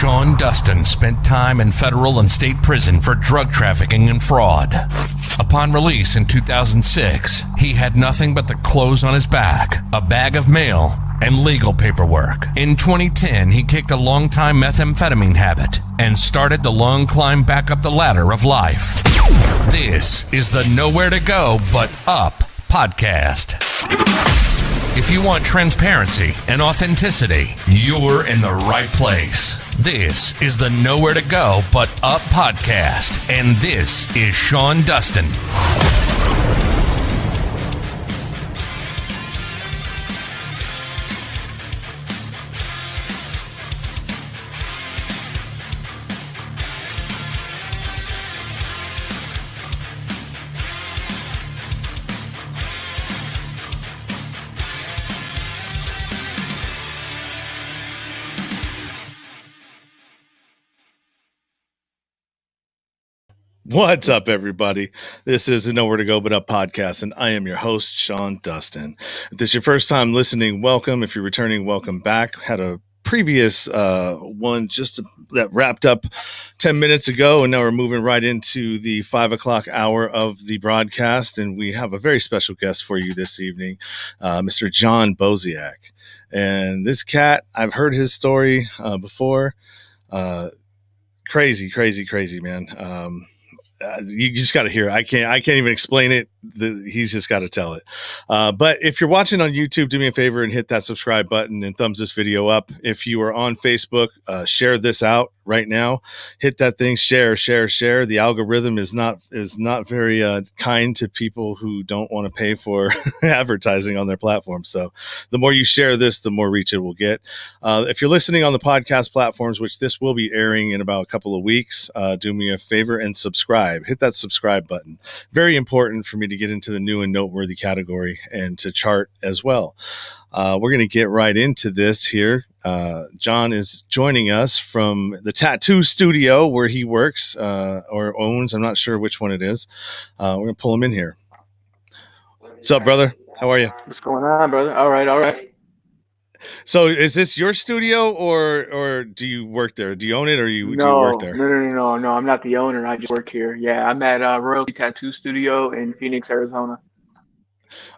Sean Dustin spent time in federal and state prison for drug trafficking and fraud. Upon release in 2006, he had nothing but the clothes on his back, a bag of mail, and legal paperwork. In 2010, he kicked a long-time methamphetamine habit and started the long climb back up the ladder of life. This is the Nowhere to Go But Up podcast. If you want transparency and authenticity, you're in the right place. This is the Nowhere to Go But Up podcast, and this is Sean Dustin. What's up, everybody? This is the Nowhere to Go But Up podcast, and I am your host, Sean Dustin. If this is your first time listening, welcome. If you're returning, welcome back. Had a previous one that wrapped up 10 minutes ago, and now we're moving right into the 5 o'clock hour of the broadcast, and we have a very special guest for you this evening, Mr. John Boseak. And this cat, I've heard his story before. Crazy, man. You just got to hear it. I can't even explain it. He's just got to tell it. But if you're watching on YouTube, do me a favor and hit that subscribe button and thumbs this video up. If you are on Facebook, share this out right now. Hit that thing, share. The algorithm is not very kind to people who don't want to pay for advertising on their platform. So the more you share this, the more reach it will get. If you're listening on the podcast platforms, which this will be airing in about a couple of weeks, do me a favor and subscribe. Hit that subscribe button. Very important for me to get into the new and noteworthy category and to chart as well. We're going to get right into this here. John is joining us from the tattoo studio where he works or owns. I'm not sure which one it is. We're going to pull him in here. What's up, brother? How are you? What's going on, brother? All right. So is this your studio or do you work there? Do you own it or do you work there? No. I'm not the owner. I just work here. Yeah, I'm at Royalty Tattoo Studio in Phoenix, Arizona.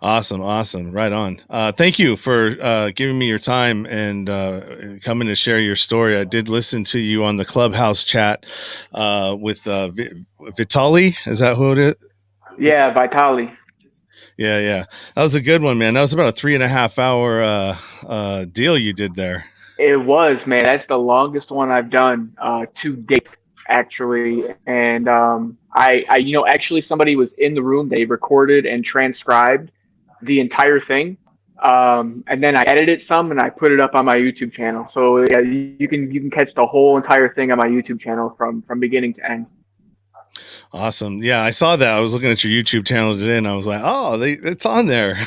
Awesome. Right on. Thank you for giving me your time and coming to share your story. I did listen to you on the Clubhouse chat with Vitali. Is that who it is? Yeah, Vitali. Yeah. That was a good one, man. That was about a 3.5 hour deal you did there. It was, man. That's the longest one I've done to date, actually. And I actually somebody was in the room. They recorded and transcribed the entire thing. And then I edited some and I put it up on my YouTube channel. So yeah, you can catch the whole entire thing on my YouTube channel from beginning to end. Awesome. Yeah, I saw that. I was looking at your YouTube channel today and I was like, oh, it's on there.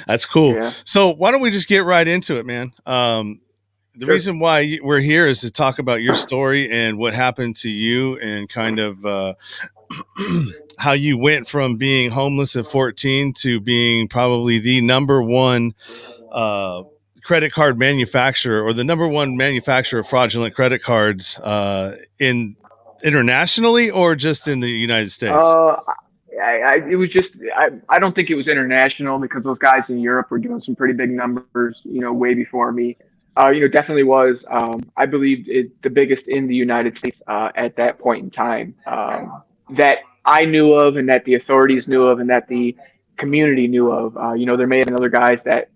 That's cool. Yeah. So why don't we just get right into it, man? The reason why we're here is to talk about your story and what happened to you and kind of how you went from being homeless at 14 to being probably the number one credit card manufacturer or the number one manufacturer of fraudulent credit cards internationally or just in the United States? It was just, I don't think it was international because those guys in Europe were doing some pretty big numbers, way before me. Definitely was, I believe the biggest in the United States at that point in time that I knew of and that the authorities knew of and that the community knew of. There may have been other guys that,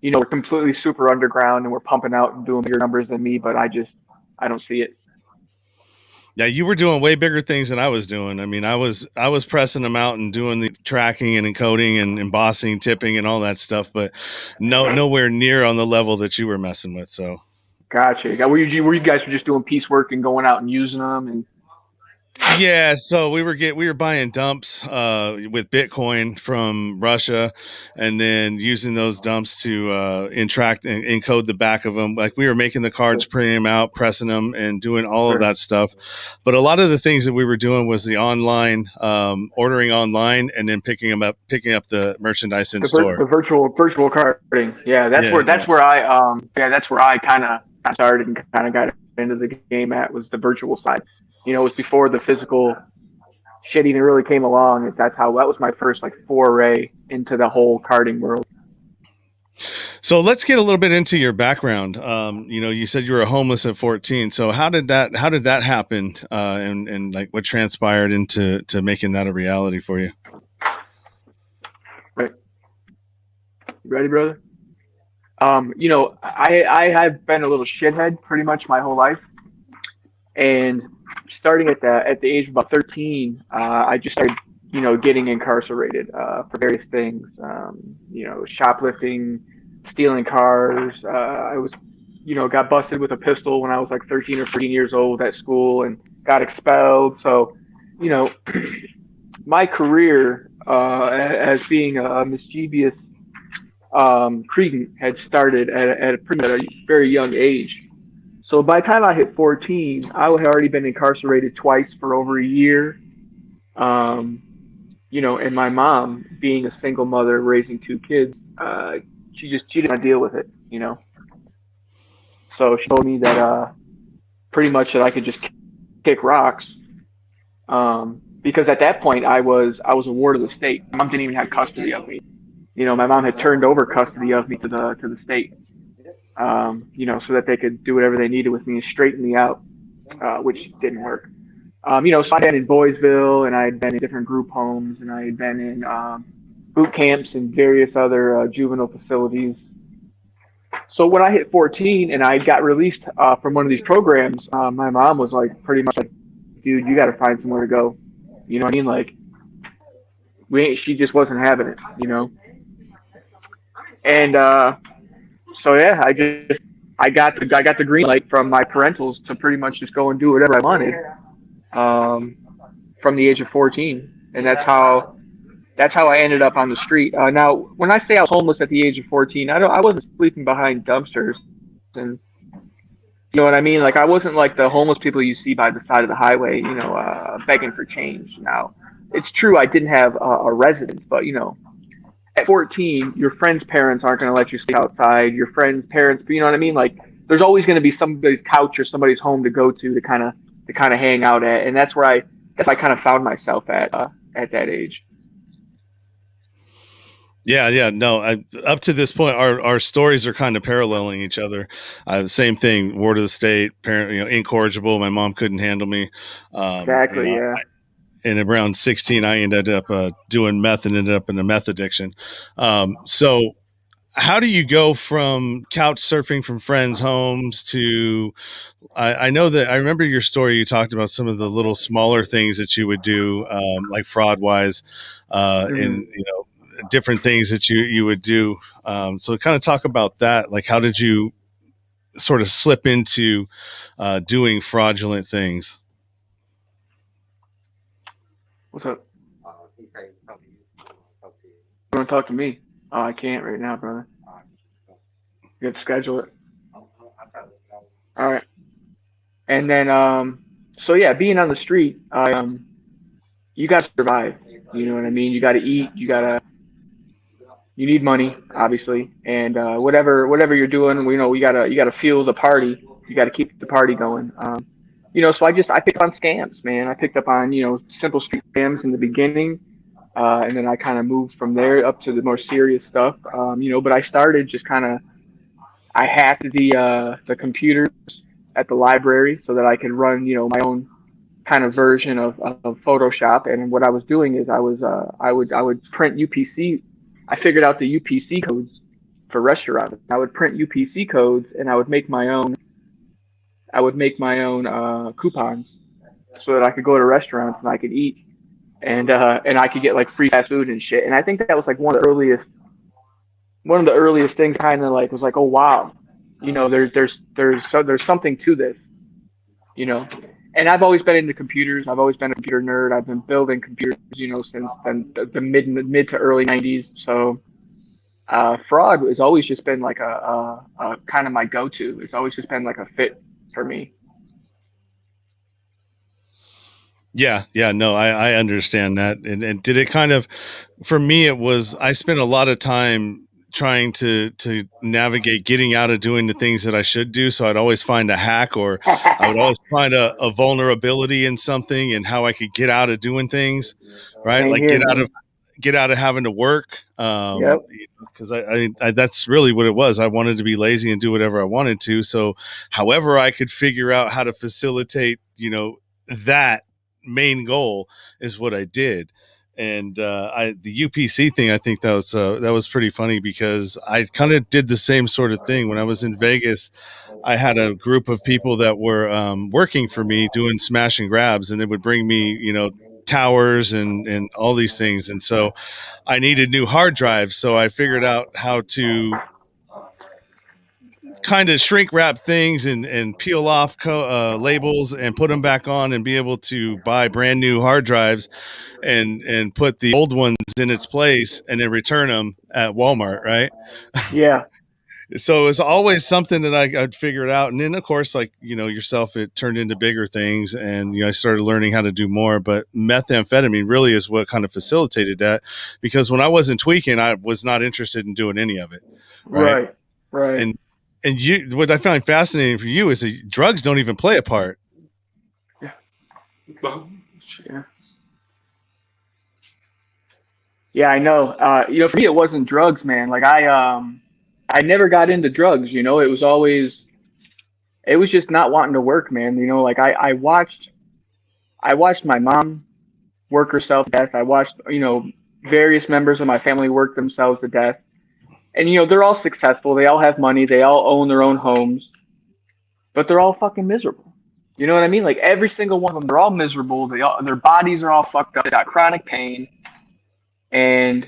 were completely super underground and were pumping out and doing bigger numbers than me, but I don't see it. Yeah, you were doing way bigger things than I was doing. I mean, I was pressing them out and doing the tracking and encoding and embossing, tipping, and all that stuff, but nowhere near on the level that you were messing with. So, gotcha. Were you guys just doing piecework and going out and using them and? Yeah, so we were buying dumps with Bitcoin from Russia, and then using those dumps to encode the back of them. Like we were making the cards, printing them out, pressing them, and doing all of that stuff. But a lot of the things that we were doing was the online ordering online, and then picking up the merchandise in store. The virtual carding. Yeah, that's where I kind of started and kind of got into the game at was the virtual side. It was before the physical shit even really came along. That was my first like foray into the whole karting world. So let's get a little bit into your background. You said you were homeless at 14. So how did that happen? And like what transpired into making that a reality for you? Right. You ready, brother? I have been a little shithead pretty much my whole life. And starting at the age of about 13, I just started, getting incarcerated for various things. Shoplifting, stealing cars. I was, got busted with a pistol when I was like 13 or 14 years old at school and got expelled. So, my career as being a mischievous credent had started at a very young age. So by the time I hit 14, I had already been incarcerated twice for over a year. And my mom, being a single mother raising two kids, she didn't want to deal with it, So she told me that pretty much that I could just kick rocks. Because at that point I was a ward of the state. My mom didn't even have custody of me. My mom had turned over custody of me to the state. So that they could do whatever they needed with me and straighten me out, which didn't work. So I'd been in Boysville, and I had been in different group homes, and I had been in boot camps and various other juvenile facilities. So when I hit 14 and I got released from one of these programs, my mom was like, pretty much like, dude, you got to find somewhere to go. You know what I mean? Like, she just wasn't having it, And so yeah, I got the green light from my parentals to pretty much just go and do whatever I wanted from the age of 14, and that's how I ended up on the street. Now, when I say I was homeless at the age of 14, I wasn't sleeping behind dumpsters, and you know what I mean. Like I wasn't like the homeless people you see by the side of the highway, begging for change. Now, it's true I didn't have a residence, but at 14, your friends' parents aren't going to let you stay outside. Your friends' parents, you know what I mean? Like, there's always going to be somebody's couch or somebody's home to go to kind of hang out at, and that's where I kind of found myself at that age. Yeah. No, up to this point, our stories are kind of paralleling each other. Same thing, ward of the state, parent, incorrigible. My mom couldn't handle me. Exactly. Yeah. And around 16, I ended up doing meth and ended up in a meth addiction. So how do you go from couch surfing from friends' homes to, I know that I remember your story. You talked about some of the little smaller things that you would do, like fraud wise, and, different things that you would do. So kind of talk about that. Like, how did you sort of slip into doing fraudulent things? What's up? You want to talk to me? Oh, I can't right now, brother. You have to schedule it. All right. And then, so yeah, being on the street, you got to survive. You know what I mean? You got to eat. You need money, obviously, and whatever you're doing, you gotta fuel the party. You got to keep the party going. So I picked up on scams, man. I picked up on, simple street scams in the beginning. And then I kind of moved from there up to the more serious stuff. But I started just I hacked the computers at the library so that I could run, my own kind of version of Photoshop. And what I was doing is I would print UPC. I figured out the UPC codes for restaurants. I would print UPC codes and I would make my own coupons so that I could go to restaurants and I could eat and I could get like free fast food and shit. And I think that was like one of the earliest things kind of like was like, oh wow, there's something to this, And I've always been into computers. I've always been a computer nerd. I've been building computers, since the mid to early 90s. So fraud has always just been like a kind of my go-to. It's always just been like a fit for me. Yeah. No, I understand that. And did it kind of, for me, it was, I spent a lot of time trying to navigate getting out of doing the things that I should do. So I'd always find a hack, or I would always find a vulnerability in something and how I could get out of doing things, right? Same Like here, get out of having to work. Yep. Because I that's really what it was. I wanted to be lazy and do whatever I wanted to. So however I could figure out how to facilitate, that main goal is what I did. And the UPC thing, I think that was pretty funny, because I kind of did the same sort of thing when I was in Vegas. I had a group of people that were working for me doing smash and grabs, and they would bring me, towers and all these things. And so I needed new hard drives. So I figured out how to kind of shrink wrap things and peel off labels and put them back on and be able to buy brand new hard drives and put the old ones in its place and then return them at Walmart. Right. Yeah. So it's always something that I'd figure it out. And then of course, like, yourself, it turned into bigger things, and, I started learning how to do more, but methamphetamine really is what kind of facilitated that, because when I wasn't tweaking, I was not interested in doing any of it. Right. And you, what I find fascinating for you is that drugs don't even play a part. Yeah. Yeah, I know. For me, it wasn't drugs, man. Like I never got into drugs. It was just not wanting to work, man. Like I watched my mom work herself to death. I watched, various members of my family work themselves to death. And, they're all successful. They all have money. They all own their own homes. But they're all fucking miserable. You know what I mean? Like every single one of them, they're all miserable. Their bodies are all fucked up. They got chronic pain. And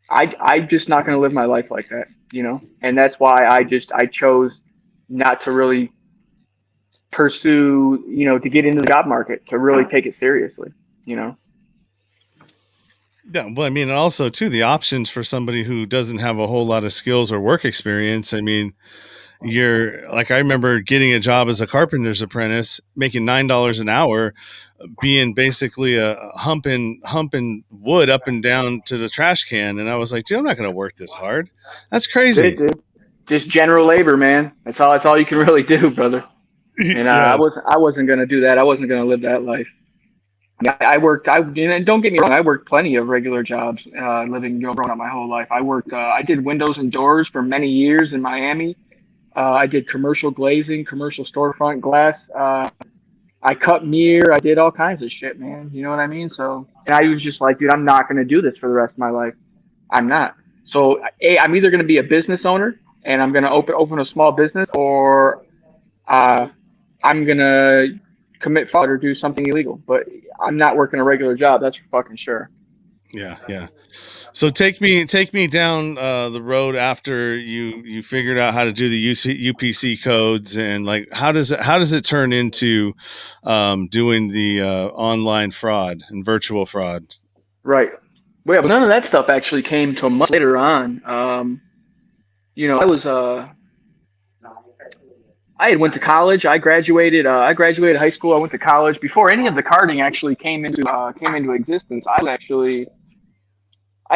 I'm just not going to live my life like that, And that's why I chose not to really pursue, to get into the job market, to really take it seriously, Yeah, well, I mean, and also too, the options for somebody who doesn't have a whole lot of skills or work experience. I mean, you're like, I remember getting a job as a carpenter's apprentice, making $9 an hour, being basically a humping wood up and down to the trash can, and I was like, dude, I'm not going to work this hard. That's crazy. Dude. Just general labor, man. That's all you can really do, brother. And yes. I wasn't going to do that. I wasn't going to live that life. I worked. Don't get me wrong. I worked plenty of regular jobs, growing up my whole life. I worked. I did windows and doors for many years in Miami. I did commercial glazing, commercial storefront glass. I cut mirror. I did all kinds of shit, man. You know what I mean? So, and I was just like, dude, I'm not going to do this for the rest of my life. I'm not. So, I'm either going to be a business owner and I'm going to open a small business, or I'm going to commit fraud or do something illegal. But I'm not working a regular job. That's for fucking sure. Yeah. So take me down the road after you figured out how to do the UPC codes, and like how does it turn into doing the online fraud and virtual fraud? Right. Well, yeah, but none of that stuff actually came till much later on. I had went to college. I graduated high school. I went to college before any of the carding actually came into existence. I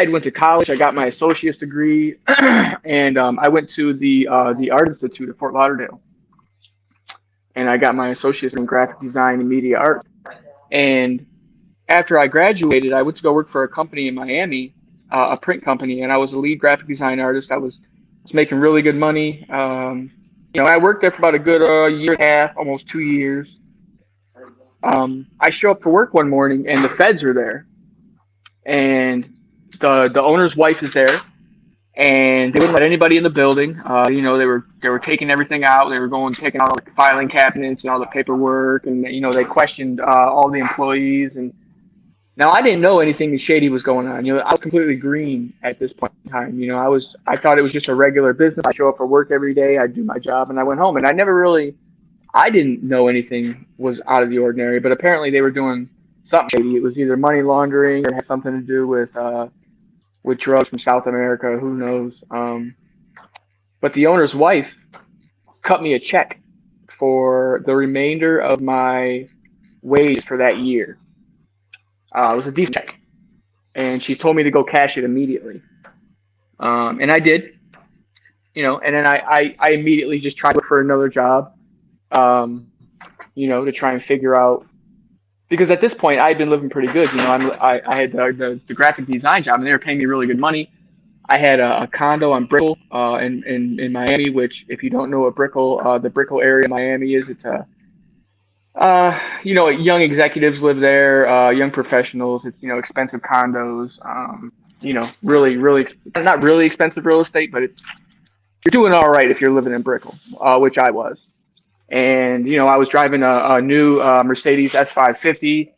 went to college. I got my associate's degree, and I went to the Art Institute at Fort Lauderdale, and I got my associate's in graphic design and media art. And after I graduated, I went to go work for a company in Miami, a print company, and I was a lead graphic design artist. I was making really good money. I worked there for about a good year and a half, almost 2 years. I show up for work one morning, and the feds are there, and the owner's wife is there, and they wouldn't let anybody in the building. They were taking everything out. They were taking out the filing cabinets and all the paperwork, and they questioned all the employees. And now I didn't know anything shady was going on. I was completely green at this point in time. I thought it was just a regular business. I show up for work every day. I do my job, and I went home. And I didn't know anything was out of the ordinary. But apparently they were doing something shady. It was either money laundering or had something to do with drugs from South America. Who knows? But the owner's wife cut me a check for the remainder of my wage for that year. It was a decent check, and she told me to go cash it immediately. And I did. And then I immediately just tried to look for another job, to try and figure out, because at this point I had been living pretty good. I had the graphic design job, and they were paying me really good money. I had a condo on Brickell in Miami, which, if you don't know what the Brickell area of Miami is, it's young executives live there, young professionals. It's, expensive condos, really, really, not really expensive real estate, but you're doing all right if you're living in Brickell, which I was. And, I was driving a new Mercedes S550,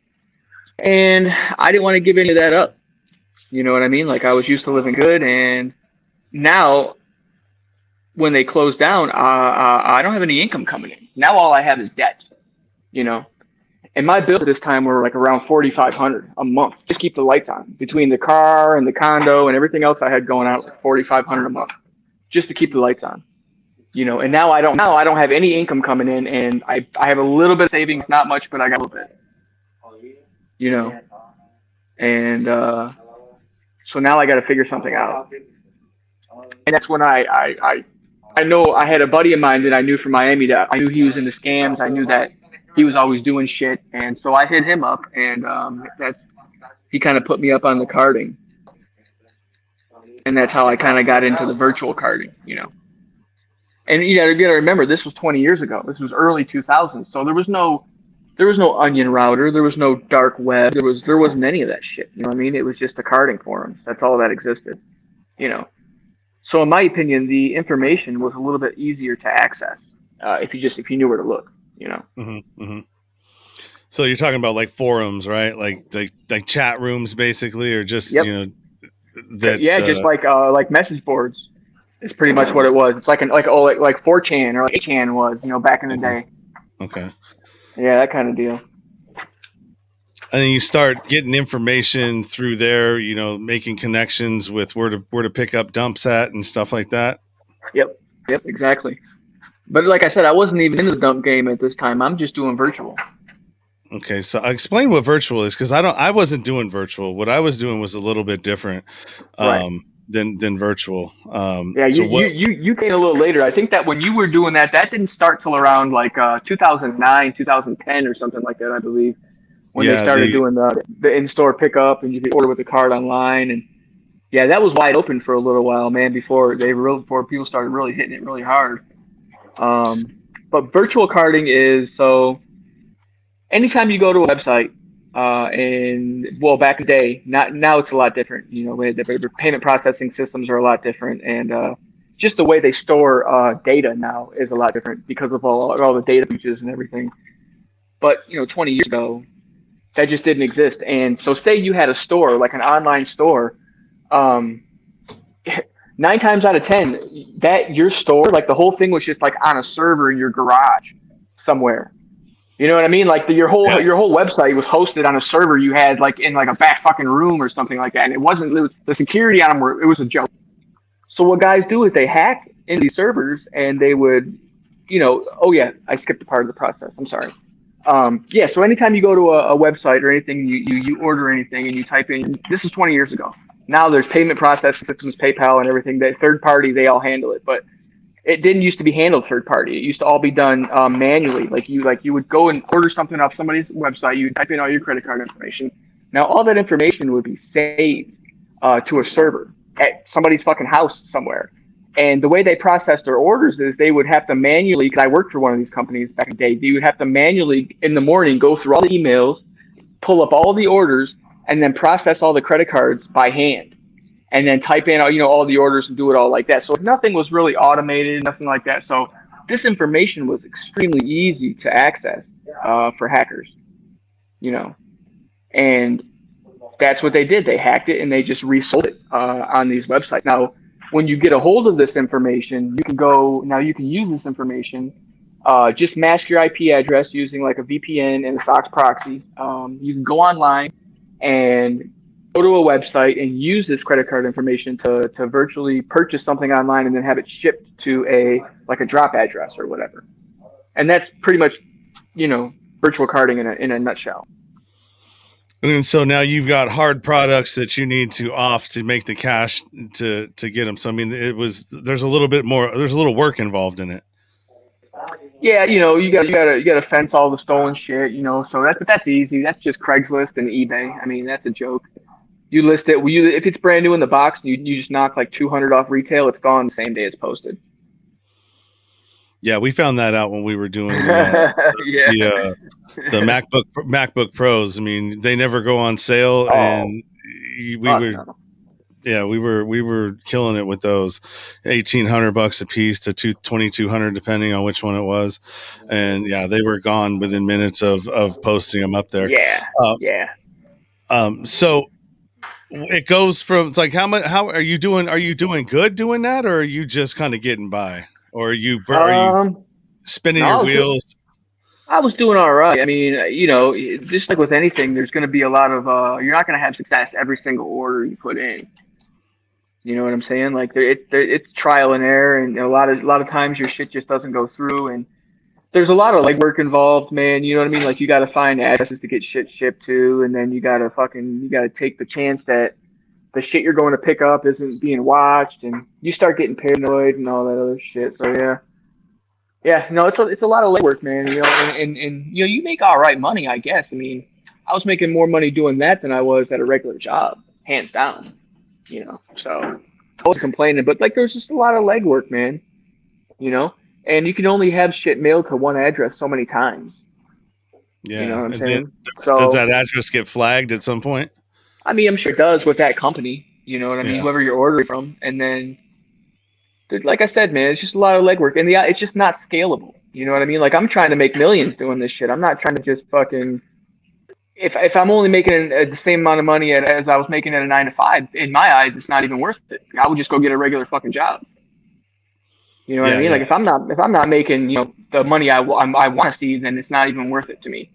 and I didn't want to give any of that up. You know what I mean? Like, I was used to living good, and now when they closed down, I don't have any income coming in. Now all I have is debt, And my bills at this time were like around $4,500 a month. Just keep the lights on, between the car and the condo and everything else I had going on, like $4,500 a month, just to keep the lights on. And now I don't have any income coming in, and I have a little bit of savings, not much, but I got a little bit. And so now I got to figure something out. And that's when I know I had a buddy of mine that I knew from Miami that I knew he was into scams. I knew that he was always doing shit, and so I hit him up, and he kind of put me up on the carding, and that's how I kind of got into the virtual carding. And you got to remember, this was 20 years ago. This was early 2000s, so there was no onion router, there was no dark web, there wasn't any of that shit. You know what I mean? It was just a carding forum. That's all that existed. So in my opinion, the information was a little bit easier to access if you knew where to look. Mm-hmm, mm-hmm. So you're talking about like forums, right? Like chat rooms, basically, or just yep. That just like message boards. It's pretty much what it was. It's like 4chan or like 8chan was, back in the day. Okay. Yeah, that kind of deal. And then you start getting information through there, making connections with where to pick up dumps at and stuff like that. Yep, exactly. But like I said, I wasn't even in the dump game at this time. I'm just doing virtual. Okay, so explain what virtual is, because I wasn't doing virtual. What I was doing was a little bit different. Right. Than virtual. You came a little later. I think that when you were doing that didn't start till around like 2009, 2010 or something like that, I believe, when they started doing the in-store pickup, and you could order with the card online. And yeah, that was wide open for a little while, man, before people started really hitting it really hard. But virtual carding is, so anytime you go to a website, back in the day, now it's a lot different. The payment processing systems are a lot different, and just the way they store data now is a lot different because of all the data breaches and everything. But 20 years ago, that just didn't exist. And so, say you had a store, like an online store, 9 times out of 10, that your store, like the whole thing was just like on a server in your garage somewhere. You know what I mean? Like your whole website was hosted on a server you had like in like a back fucking room or something like that. And it wasn't, the security on them it was a joke. So what guys do is they hack into these servers, and they would, oh yeah, I skipped a part of the process. I'm sorry. So anytime you go to a website or anything, you order anything and you type in, this is 20 years ago. Now there's payment processing systems, PayPal and everything, that third party, they all handle it. But it didn't used to be handled third party. It used to all be done manually. Like you would go and order something off somebody's website. You type in all your credit card information. Now all that information would be saved to a server at somebody's fucking house somewhere. And the way they process their orders is they would have to manually, because I worked for one of these companies back in the day, you would have to manually in the morning go through all the emails, pull up all the orders, and then process all the credit cards by hand. And then type in, all the orders and do it all like that. So nothing was really automated, nothing like that. So this information was extremely easy to access for hackers, and that's what they did. They hacked it and they just resold it on these websites. Now, when you get a hold of this information, you can use this information, just mask your IP address using like a VPN and a SOX proxy. You can go online and go to a website and use this credit card information to virtually purchase something online and then have it shipped to a drop address or whatever. And that's pretty much, virtual carding in a nutshell. And so now you've got hard products that you need to off to make the cash to get them. So I mean, there's a little bit more. There's a little work involved in it. Yeah, you gotta fence all the stolen shit, So that's easy. That's just Craigslist and eBay. I mean, that's a joke. You list it. If it's brand new in the box, you just knock like 200 off retail. It's gone the same day it's posted. Yeah, we found that out when we were doing Yeah. the MacBook Pros. I mean, they never go on sale, and we were killing it with those, $1,800 a piece to $2,200 depending on which one it was, and yeah, they were gone within minutes of posting them up there. Yeah. So it goes from, it's like, how are you doing? Are you doing good doing that, or are you just kind of getting by, or are you spinning your wheels? I was doing all right. I mean, just like with anything, there's going to be a lot of you're not going to have success every single order you put in. You know what I'm saying? Like it's trial and error, and a lot of times your shit just doesn't go through, and there's a lot of legwork involved, man. You know what I mean? Like you got to find addresses to get shit shipped to, and then you got to take the chance that the shit you're going to pick up isn't being watched, and you start getting paranoid and all that other shit. So yeah, no, it's a lot of legwork, man. And you make all right money, I guess. I mean, I was making more money doing that than I was at a regular job, hands down. So I wasn't complaining, but like there's just a lot of legwork, man. And you can only have shit mailed to one address so many times. Yeah, you know what I'm and saying? Does that address get flagged at some point? I mean, I'm sure it does with that company. You know what I mean? Yeah. Whoever you're ordering from, and then, like I said, man, it's just a lot of legwork, and it's just not scalable. You know what I mean? Like I'm trying to make millions doing this shit. I'm not trying to just fucking. If I'm only making the same amount of money as I was making at a 9 to 5, in my eyes, it's not even worth it. I would just go get a regular fucking job. You know what I mean? Yeah. Like if I'm not making the money I want to see, then it's not even worth it to me.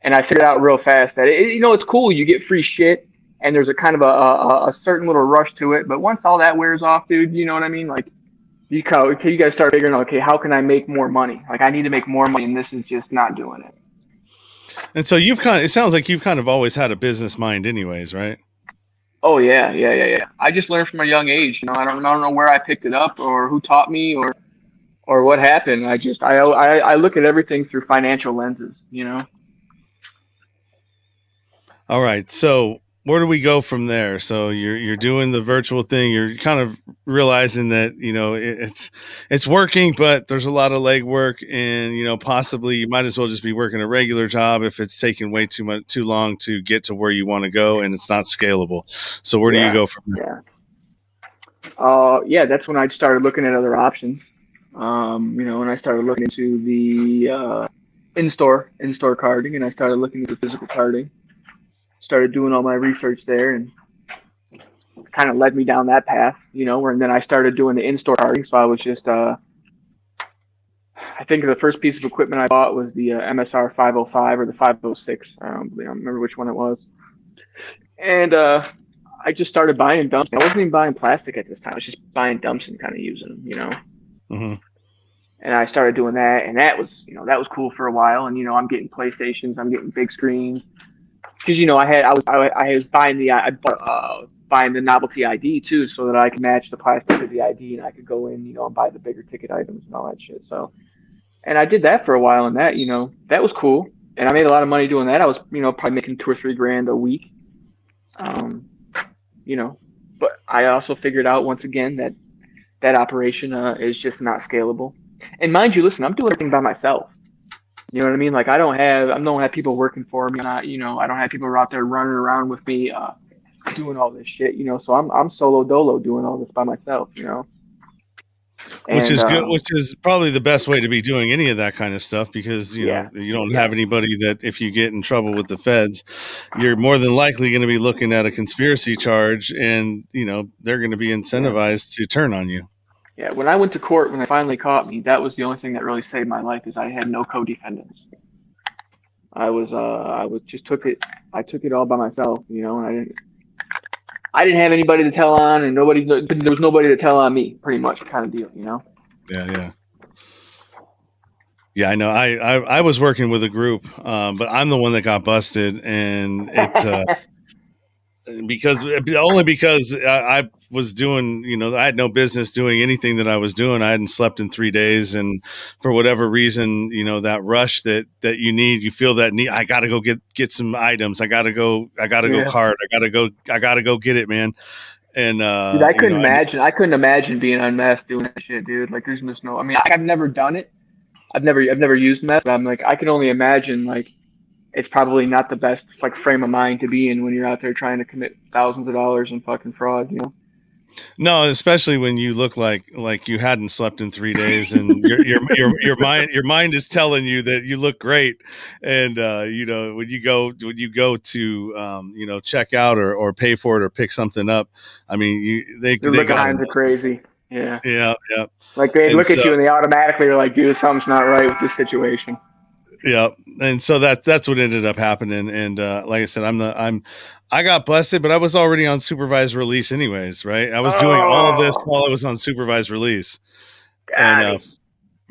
And I figured out real fast that it's cool. You get free shit, and there's a kind of a certain little rush to it. But once all that wears off, dude, you know what I mean? Like you got to start figuring out, okay, how can I make more money? Like I need to make more money, and this is just not doing it. And so it sounds like you've kind of always had a business mind anyways, right? Oh yeah. I just learned from a young age. I don't know where I picked it up or who taught me or what happened. I look at everything through financial lenses, All right. So where do we go from there? So you're doing the virtual thing. You're kind of realizing that, it's working, but there's a lot of legwork, and, possibly you might as well just be working a regular job if it's taking way too long to get to where you want to go, and it's not scalable. So where do you go from there? Yeah. That's when I started looking at other options. When I started looking into the in-store carding, and I started looking into physical carding. Started doing all my research there, and kind of led me down that path, and then I started doing the in-store carding. So I was just, I think the first piece of equipment I bought was the MSR 505 or the 506. I don't remember which one it was. And I just started buying dumps. I wasn't even buying plastic at this time. I was just buying dumps and kind of using them, Mm-hmm. And I started doing that, and that was cool for a while. And I'm getting PlayStations, I'm getting big screens. Because I was buying the novelty ID too, so that I could match the plastic to the ID, and I could go in, and buy the bigger ticket items and all that shit. So, and I did that for a while, and that was cool, and I made a lot of money doing that. I was probably making $2 or $3 grand a week, But I also figured out once again that operation is just not scalable. And mind you, listen, I'm doing everything by myself. You know what I mean? Like I don't have people working for me. I don't have people out there running around with me, doing all this shit. So I'm solo dolo doing all this by myself. Which is good. Which is probably the best way to be doing any of that kind of stuff, because you don't have anybody that if you get in trouble with the feds, you're more than likely going to be looking at a conspiracy charge, and they're going to be incentivized to turn on you. Yeah, when I went to court, when they finally caught me, that was the only thing that really saved my life, is I had no co-defendants. I took it all by myself, and I didn't have anybody to tell on, and there was nobody to tell on me, pretty much kind of deal, Yeah. Yeah, I know. I was working with a group, but I'm the one that got busted, and it because only because I was doing, I had no business doing anything that I was doing. I hadn't slept in 3 days, and for whatever reason, that rush that you need, you feel that need. I got to go get some items. I got to go Yeah. cart. I got to go get it, man. And Dude, I couldn't imagine. I couldn't imagine being on meth doing that shit, dude. Like, there's just no. I mean, I've never done it. I've never used meth, but I'm like, I can only imagine like it's probably not the best like frame of mind to be in when you're out there trying to commit thousands of dollars in fucking fraud, you know? No, especially when you look like you hadn't slept in 3 days, and your mind is telling you that you look great, and when you go to check out or pay for it or pick something up, I mean they Look got times are crazy. Yeah. yeah. Like they And look at so you and they automatically are like, dude, something's not right with this situation. yeah, and so that's what ended up happening. And like I said, I got busted, but I was already on supervised release anyways, right? I was doing all of this while I was on supervised release, and Got it.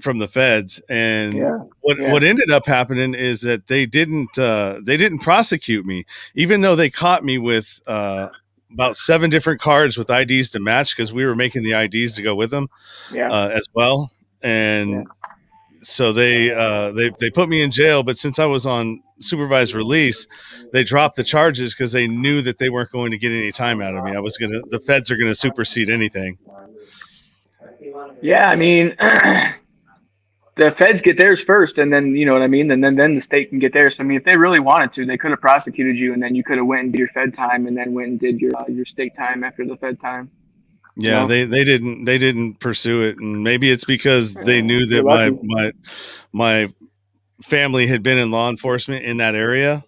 from the feds. And Yeah. what ended up happening is that they didn't prosecute me, even though they caught me with about 7 different cards with IDs to match, because we were making the IDs to go with them as well. And so they put me in jail, but since I was on supervised release, they dropped the charges because they knew that they weren't going to get any time out of me. The feds are gonna supersede anything. Yeah, I mean, the feds get theirs first, and then you know what I mean, and then the state can get theirs. So, I mean, if they really wanted to, they could have prosecuted you, and then you could have went and did your fed time, and then went and did your state time after the fed time. Yeah, they didn't pursue it, and maybe it's because they knew that my family had been in law enforcement in that area,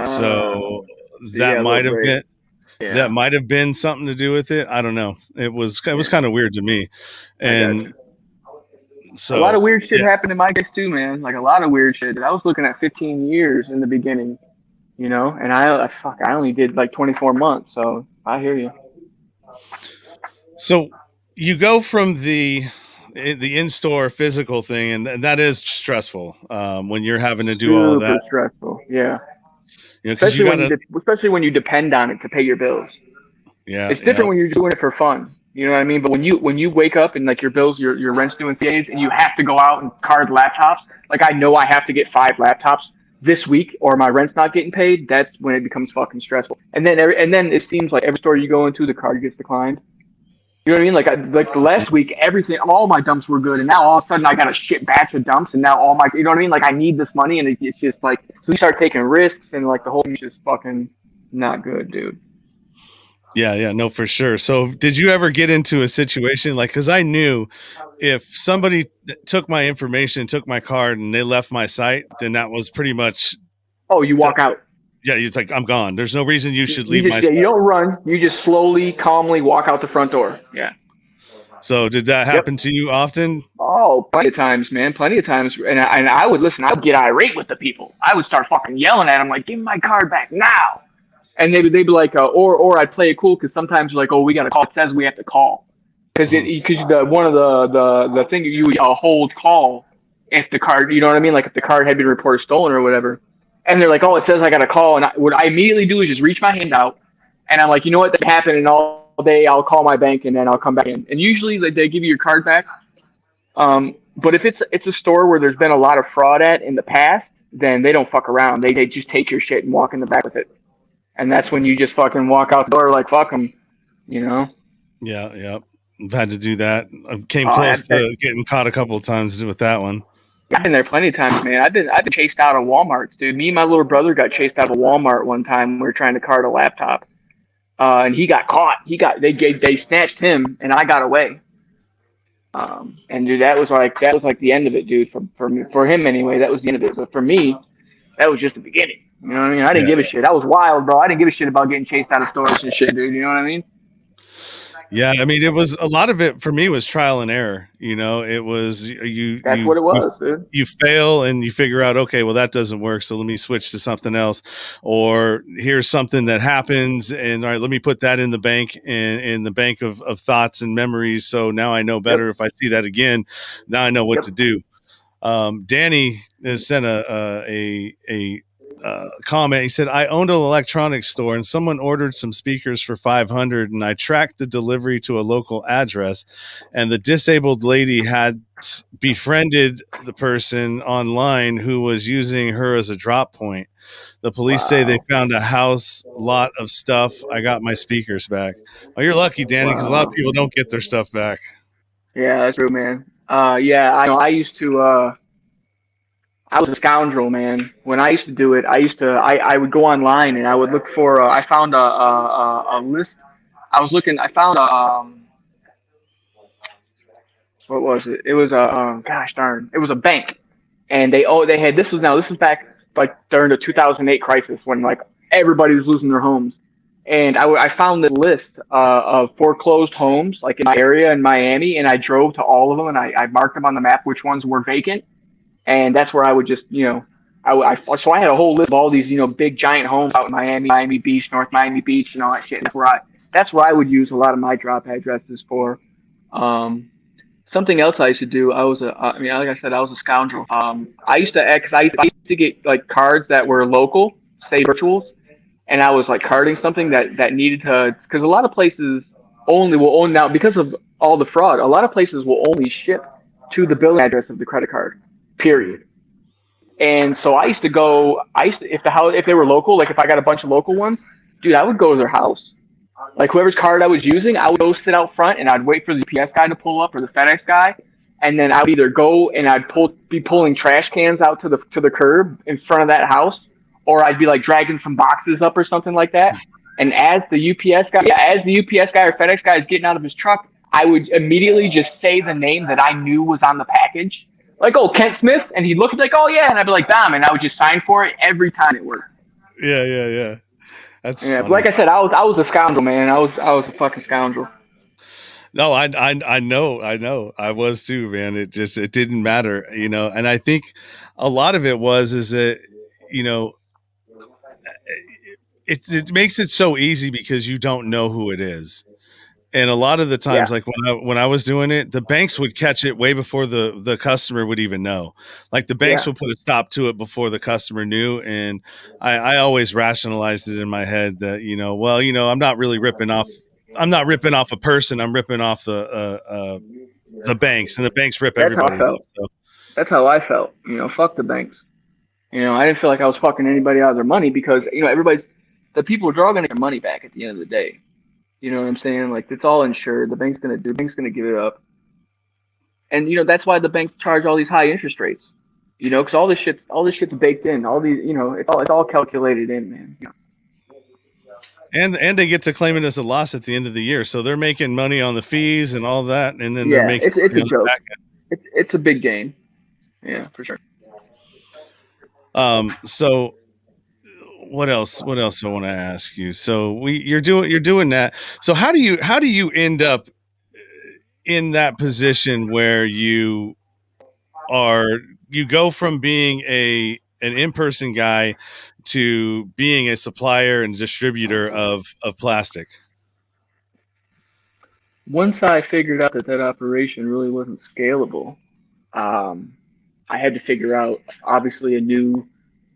so that might have been something to do with it. I don't know. It was kind of weird to me, and so a lot of weird shit happened in my case too, man. Like a lot of weird shit. I was looking at 15 years in the beginning, and I only did like 24 months. So I hear you. So you go from the in-store physical thing, and that is stressful when you're having to do all of that. Super stressful, yeah. Especially when you depend on it to pay your bills. Yeah, it's different when you're doing it for fun. You know what I mean? But when you wake up and like your bills, your rent's due in 3 days, and you have to go out and card laptops. Like I know I have to get 5 laptops this week, or my rent's not getting paid. That's when it becomes fucking stressful. And then it seems like every store you go into, the card gets declined. You know what I mean? Like the last week, all my dumps were good, and now all of a sudden I got a shit batch of dumps, and now you know what I mean? Like I need this money, and it's just like, so you start taking risks, and like the whole thing's just fucking not good, dude. Yeah, no, for sure. So did you ever get into a situation like, because I knew if somebody took my information, took my card, and they left my site, then that was pretty much. Oh, you walk out. Yeah, it's like, I'm gone. There's no reason you should leave my site. You don't run. You just slowly, calmly walk out the front door. Yeah. So did that happen to you often? Oh, plenty of times, man. Plenty of times. And I would listen. I would get irate with the people. I would start fucking yelling at them like, give me my card back now. And they'd be like, or I'd play it cool because sometimes like, oh, we got to call. It says we have to call. Because one of the thing you hold call if the card, you know what I mean? Like if the card had been reported stolen or whatever. And they're like, oh, it says I got to call. And what I immediately do is just reach my hand out. And I'm like, you know what? That happened. And all day I'll call my bank and then I'll come back in. And usually they give you your card back. But if it's a store where there's been a lot of fraud at in the past, then they don't fuck around. They just take your shit and walk in the back with it. And that's when you just fucking walk out the door like, fuck them, you know? Yeah. I've had to do that. I came close to getting caught a couple of times with that one. I've been there plenty of times, man. I've been chased out of Walmart, dude. Me and my little brother got chased out of Walmart one time. We were trying to card a laptop, and he got caught. They snatched him, and I got away. And dude, that was like the end of it, dude. For him anyway, that was the end of it. But for me, that was just the beginning. You know what I mean? I didn't give a shit. I was wild, bro. I didn't give a shit about getting chased out of stores and shit, dude. You know what I mean? Yeah, I mean, it was a lot of it for me was trial and error. You know, it was That's what it was, dude. You fail and you figure out, okay, well that doesn't work, so let me switch to something else. Or here's something that happens, and all right, let me put that in the bank in the bank of thoughts and memories. So now I know better. If I see that again, now I know what to do. Danny has sent a comment. He said, I owned an electronics store and someone ordered some speakers for $500 and I tracked the delivery to a local address and the disabled lady had befriended the person online who was using her as a drop point. The police say they found a house, lot of stuff. I got my speakers back. Oh, you're lucky, Danny, because a lot of people don't get their stuff back. Yeah, that's true, man. Yeah, I know. I used to. I was a scoundrel, man. When I used to do it, I would go online and I would look for. I found a list. I was looking. I found a. What was it? It was a. Gosh darn! It was a bank, and they had this was now this is back like during the 2008 crisis when like everybody was losing their homes, and I found this list of foreclosed homes like in my area in Miami, and I drove to all of them and I marked them on the map which ones were vacant. And that's where I would just, so I had a whole list of all these, big giant homes out in Miami, Miami Beach, North Miami Beach, and all that shit. And that's where I would use a lot of my drop addresses for. Something else I used to do, like I said, I was a scoundrel. I used to get like cards that were local, say virtuals, and I was like carding something that needed to, because a lot of places only will own now because of all the fraud. A lot of places will only ship to the billing address of the credit card. Period. And so if they were local, like if I got a bunch of local ones, dude, I would go to their house. Like whoever's card I was using, I would go sit out front and I'd wait for the UPS guy to pull up or the FedEx guy, and then I would either go and I'd be pulling trash cans out to the curb in front of that house, or I'd be like dragging some boxes up or something like that. And as the UPS guy or FedEx guy is getting out of his truck, I would immediately just say the name that I knew was on the package. Like, oh, Kent Smith, and he'd look at me like, oh yeah, and I'd be like, bam, and I would just sign for it every time it worked. Yeah. That's funny. Like I said, I was a scoundrel, man. I was a fucking scoundrel. No, I know, I was too, man. It didn't matter, And I think a lot of it is that, it makes it so easy because you don't know who it is. And a lot of the times, like when I was doing it, the banks would catch it way before the customer would even know. Like the banks would put a stop to it before the customer knew. And I always rationalized it in my head that, I'm not really ripping off. I'm not ripping off a person. I'm ripping off the banks, and the banks rip everybody off. So. That's how I felt. Fuck the banks. I didn't feel like I was fucking anybody out of their money because, the people are all going to get their money back at the end of the day. You know what I'm saying? Like it's all insured. The bank's gonna give it up, and that's why the banks charge all these high interest rates. Because all this shit's baked in. All these, it's all calculated in, man. And they get to claim it as a loss at the end of the year, so they're making money on the fees and all that, and then they're making it's a joke. It's a big game. Yeah, for sure. So. What else do I want to ask you? So you're doing that. So how do you end up in that position where you go from being an in-person guy to being a supplier and distributor of plastic? Once I figured out that operation really wasn't scalable, I had to figure out obviously a new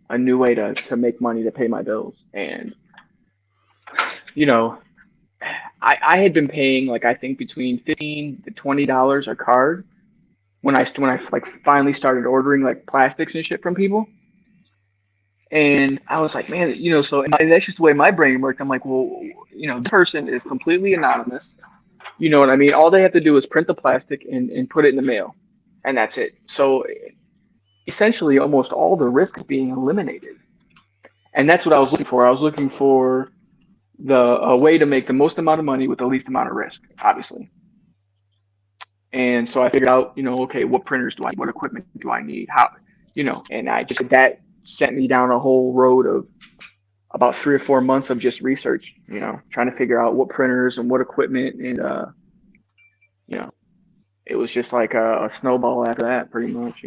way to make money to pay my bills. And I had been paying like I think between $15 to $20 a card when I like finally started ordering like plastics and shit from people. And I was like, man, so and that's just the way my brain worked. I'm like, well, this person is completely anonymous. You know what I mean? All they have to do is print the plastic and put it in the mail, and that's it. So essentially almost all the risk is being eliminated. And that's what I was looking for. I was looking for a way to make the most amount of money with the least amount of risk, obviously. And so I figured out, okay, what printers do I need? What equipment do I need? How, and that sent me down a whole road of about 3 or 4 months of just research, trying to figure out what printers and what equipment. And, it was just like a snowball after that, pretty much,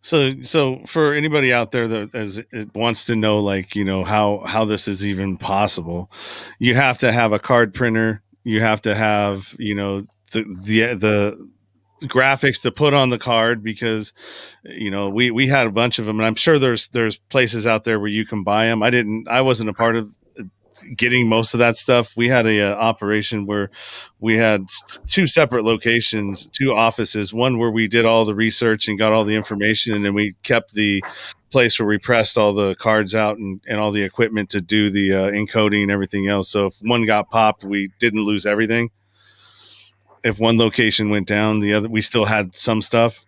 So for anybody out there that wants to know, like, how this is even possible, you have to have a card printer. You have to have, the graphics to put on the card, because we had a bunch of them, and I'm sure there's places out there where you can buy them. I wasn't a part of getting most of that stuff. We had a operation where we had two separate locations, two offices, one where we did all the research and got all the information, and then we kept the place where we pressed all the cards out and all the equipment to do the encoding and everything else. So if one got popped, we didn't lose everything. If one location went down, the other, we still had some stuff.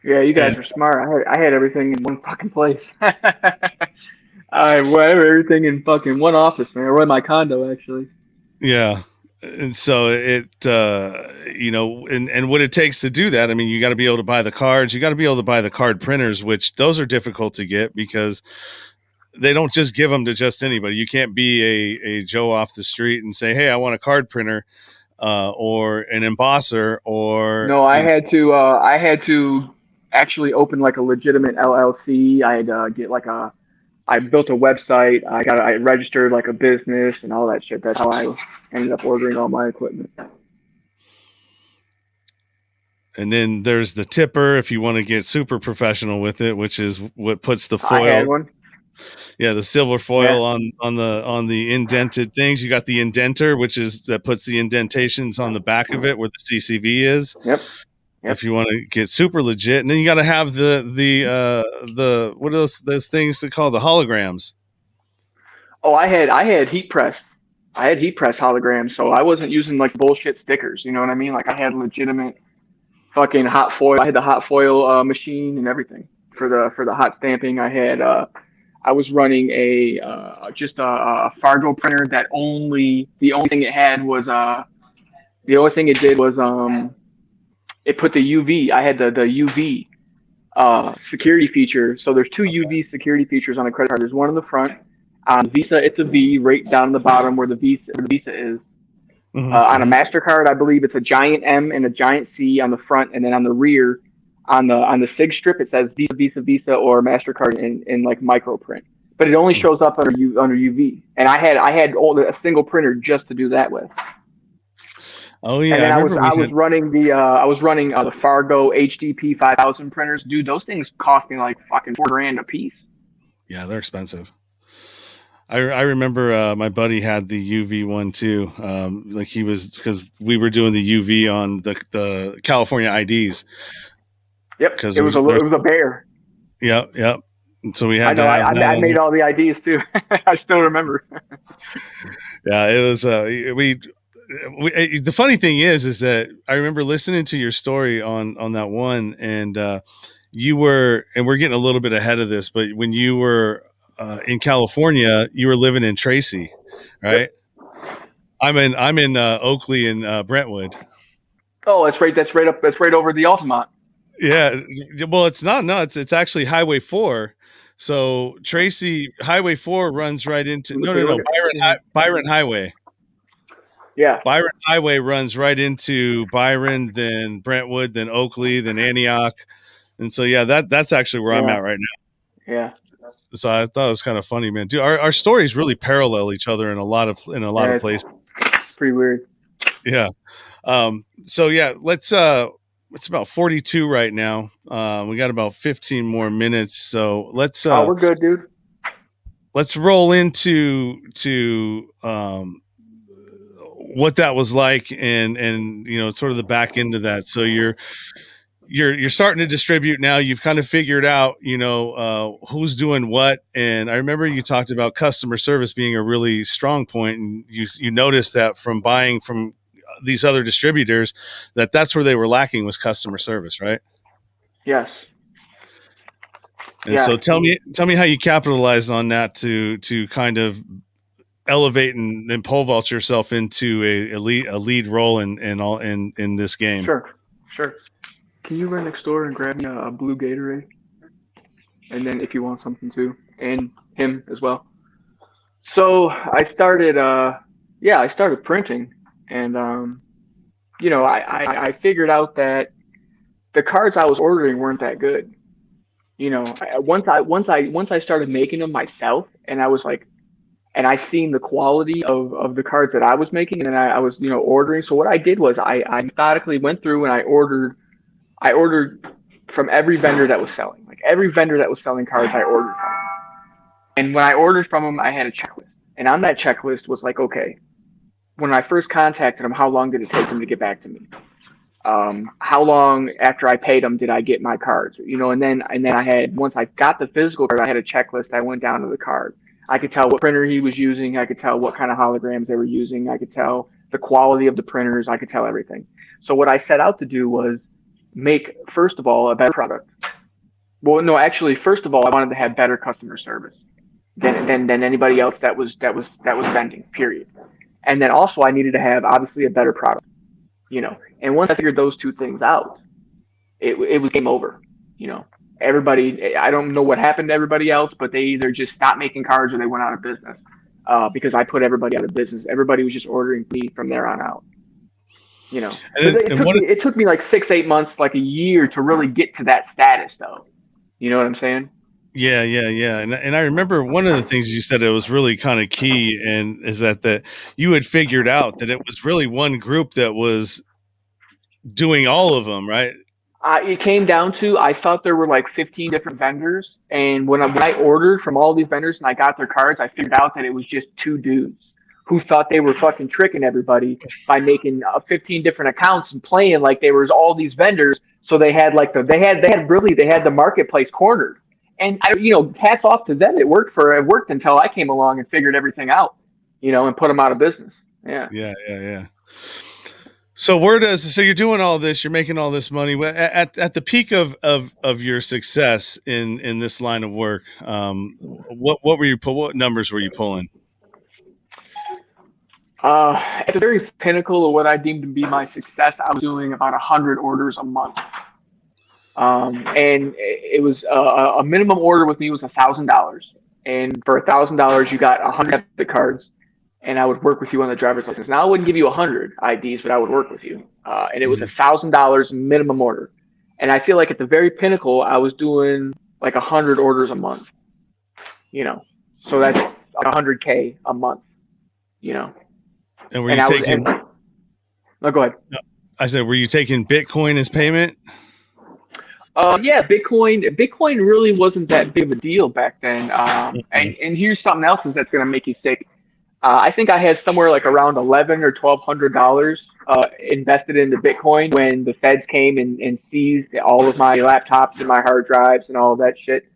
Yeah, you guys are smart. I had everything in one fucking place. I have everything in fucking one office, man. Or in my condo, actually. Yeah. And so it, and what it takes to do that, I mean, you got to be able to buy the cards. You got to be able to buy the card printers, which those are difficult to get because they don't just give them to just anybody. You can't be a Joe off the street and say, hey, I want a card printer or an embosser or. No, I had to actually open like a legitimate LLC. I had to get I built a website. I registered like a business and all that shit. That's how I ended up ordering all my equipment. And then there's the tipper if you want to get super professional with it, which is what puts the foil. I had one. Yeah, the silver foil on the indented things. You got the indenter, which is that puts the indentations on the back of it where the CCV is. Yep. If you want to get super legit, and then you got to have the what are those things they call the holograms? Oh, I had heat press. I had heat press holograms, so I wasn't using like bullshit stickers. You know what I mean? Like I had legitimate fucking hot foil. I had the hot foil machine and everything for the hot stamping. I had I was running just a Fargo printer that the only thing it had was the only thing it did was it put the UV. I had the UV security feature. So there's two UV security features on a credit card. There's one in the front. On Visa, it's a V right down the bottom where the Visa is. Mm-hmm. On a MasterCard, I believe it's a giant M and a giant C on the front, and then on the rear, on the SIG strip, it says Visa, or MasterCard in like micro print. But it only shows up under UV. And I had a single printer just to do that with. Oh yeah, and then I was running the Fargo HDP 5000 printers. Dude, those things cost me like fucking $4,000 a piece. Yeah, they're expensive. I remember my buddy had the UV one too. Like he was, because we were doing the UV on the California IDs. Yep, because it was a bear. Yep. And so we had. I made all the IDs too. I still remember. Yeah, it was. The funny thing is that I remember listening to your story on that one, and we're getting a little bit ahead of this, but when you were in California, you were living in Tracy, right? Yep. I'm in Oakley and Brentwood. Oh, that's right. That's right over the Altamont. Yeah. Well, it's not. No, it's actually Highway 4. So Tracy Highway 4 runs right into Byron Highway. Yeah. Byron Highway runs right into Byron, then Brentwood, then Oakley, then Antioch. And so, yeah, that's actually where I'm at right now. Yeah. So I thought it was kind of funny, man. Dude, our stories really parallel each other in a lot of places. Pretty weird. Yeah. So yeah, let's it's about 42 right now. We got about 15 more minutes. So let's we're good, dude. Let's roll into what that was like and sort of the back end of that. So you're starting to distribute now. You've kind of figured out, who's doing what. And I remember you talked about customer service being a really strong point, and you noticed that from buying from these other distributors that's where they were lacking, was customer service, right? Yes. And so tell me how you capitalized on that to kind of elevate and pole vault yourself into a lead role in this game. Sure. Can you run next door and grab me a blue Gatorade? And then if you want something too, and him as well. So I started printing, and I figured out that the cards I was ordering weren't that good. Once I started making them myself, and I was like, and I seen the quality of the cards that I was making, and then I was ordering. So what I did was I methodically went through and I ordered I ordered from every vendor that was selling. Like every vendor that was selling cards, I ordered from them. And when I ordered from them, I had a checklist. And on that checklist was like, okay, when I first contacted them, how long did it take them to get back to me? How long after I paid them did I get my cards? You know, and then I had, once I got the physical card, I had a checklist. I went down to the card. I could tell what printer he was using. I could tell what kind of holograms they were using. I could tell the quality of the printers. I could tell everything. So what I set out to do was make, first of all, a better product. Well, no, actually, first of all, I wanted to have better customer service than anybody else that was vending. Period. And then also, I needed to have obviously a better product. You know, and once I figured those two things out, it was game over. You know, everybody, I don't know what happened to everybody else, but they either just stopped making cards or they went out of business because I put everybody out of business. Everybody was just ordering me from there on out. You know, it took me like 6-8 months, like a year to really get to that status, though. You know what I'm saying? Yeah. And I remember one of the things you said that was really kind of key, and is that you had figured out that it was really one group that was doing all of them, right? It came down to, I thought there were like 15 different vendors, and when I ordered from all these vendors and I got their cards, I figured out that it was just two dudes who thought they were fucking tricking everybody by making 15 different accounts and playing like there was all these vendors. So they had like they had the marketplace cornered. And you know, hats off to them. It worked until I came along and figured everything out, you know, and put them out of business. Yeah. So you're doing all this, you're making all this money at the peak of your success in this line of work. What numbers were you pulling? At the very pinnacle of what I deemed to be my success, I was doing about 100 orders a month. And it was a minimum order with me was $1,000, and for $1,000 you got 100 debit cards, and I would work with you on the driver's license. Now I wouldn't give you 100 IDs, but I would work with you, and it was $1,000 minimum order. And I feel like at the very pinnacle, I was doing like 100 orders a month. You know, so that's 100K a month. You know, and were you taking? No, go ahead. No, I said, were you taking Bitcoin as payment? Yeah, Bitcoin really wasn't that big of a deal back then. And here's something else that's going to make you sick. I think I had somewhere like around $1,100 or $1,200 invested into Bitcoin when the feds came and seized all of my laptops and my hard drives and all of that shit.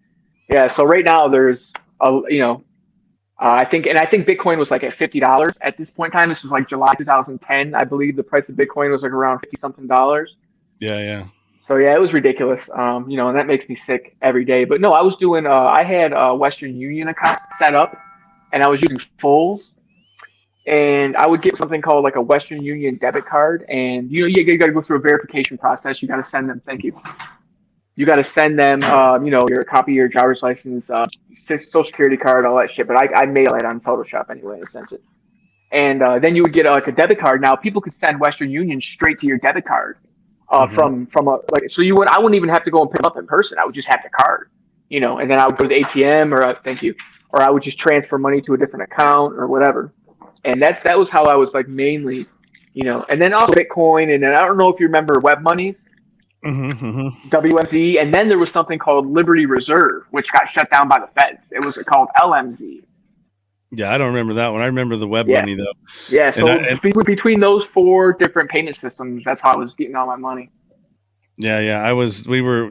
Yeah, so right now there's I think Bitcoin was like at $50 at this point in time. This was like July 2010, I believe. The price of Bitcoin was like around $50-something. Yeah. So yeah, it was ridiculous. You know, and that makes me sick every day. But no, I was doing. I had a Western Union account set up, and I was using Fulls, and I would get something called like a Western Union debit card, and you got to go through a verification process. You got to send them. Thank you. You got to send them. Your copy of your driver's license, Social Security card, all that shit. But I made it on Photoshop anyway and sent it. And then you would get like a debit card. Now people could send Western Union straight to your debit card. I wouldn't even have to go and pick them up in person. I would just have the card, you know, and then I would go to the ATM or I would just transfer money to a different account or whatever. And that was how I was like mainly, you know, and then also Bitcoin. And then I don't know if you remember WebMoney, WMZ. And then there was something called Liberty Reserve, which got shut down by the feds. It was called LMZ. Yeah, I don't remember that one. I remember the WebMoney though. Yeah, so between those 4 different payment systems, that's how I was getting all my money. Yeah.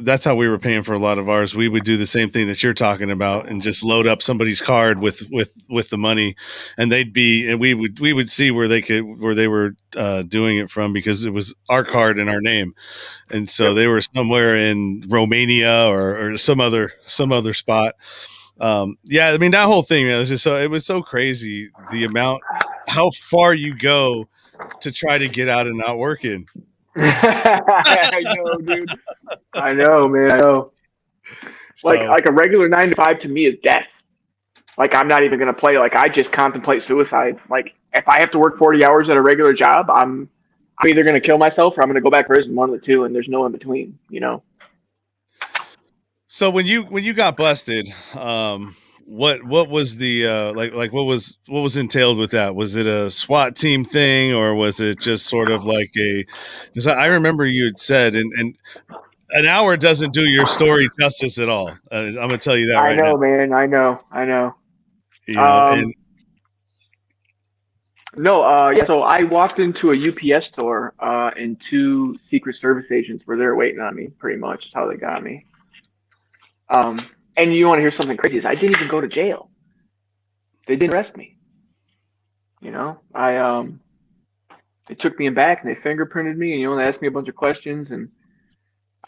That's how we were paying for a lot of ours. We would do the same thing that you're talking about and just load up somebody's card with the money, and we would see where they were doing it from, because it was our card in our name. And so they were somewhere in Romania or some other spot. I mean, that whole thing, man, it was so crazy, the amount, how far you go to try to get out and not working. I know, dude. I know, man. I know. Like a regular 9 to 5 to me is death. Like, I'm not even going to play. Like, I just contemplate suicide. Like, if I have to work 40 hours at a regular job, I'm either going to kill myself or I'm going to go back to prison, one of the two, and there's no in between, you know? So when you got busted, what was the like what was entailed with that? Was it a SWAT team thing, or was it just sort of like a? Because I remember you had said, and an hour doesn't do your story justice at all. I'm gonna tell you that I right now. know, man. I know. You know, and No, yeah. So I walked into a UPS store, and two Secret Service agents were there waiting on me. Pretty much, is how they got me. Um, and you want to hear something crazy? Is I didn't even go to jail. They didn't arrest me. You know, they took me in back and they fingerprinted me, and they asked me a bunch of questions, and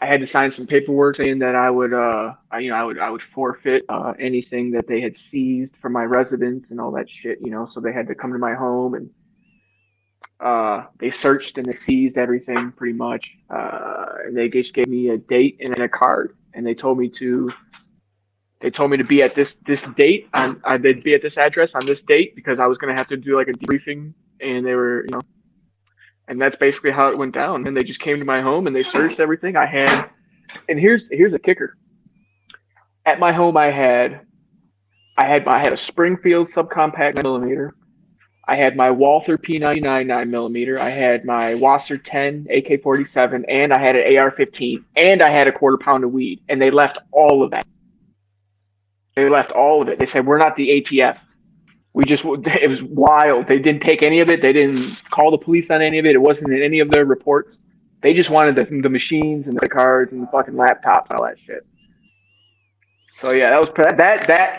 I had to sign some paperwork saying that I would forfeit anything that they had seized from my residence and all that shit. So they had to come to my home, and they searched and they seized everything pretty much. And they just gave me a date and then a card, and they told me to be at this date they'd be at this address on this date because I was gonna have to do like a debriefing, and they were and that's basically how it went down. And they just came to my home and they searched everything I had. And here's the kicker. At my home, I had a Springfield subcompact 9mm. I had my Walther P99 9mm. I had my Wasser 10 AK-47, and I had an AR-15, and I had a quarter pound of weed. And they left all of that. They left all of it. They said, "We're not the ATF. It was wild. They didn't take any of it. They didn't call the police on any of it. It wasn't in any of their reports. They just wanted the machines and the cards and the fucking laptops and all that shit." So yeah,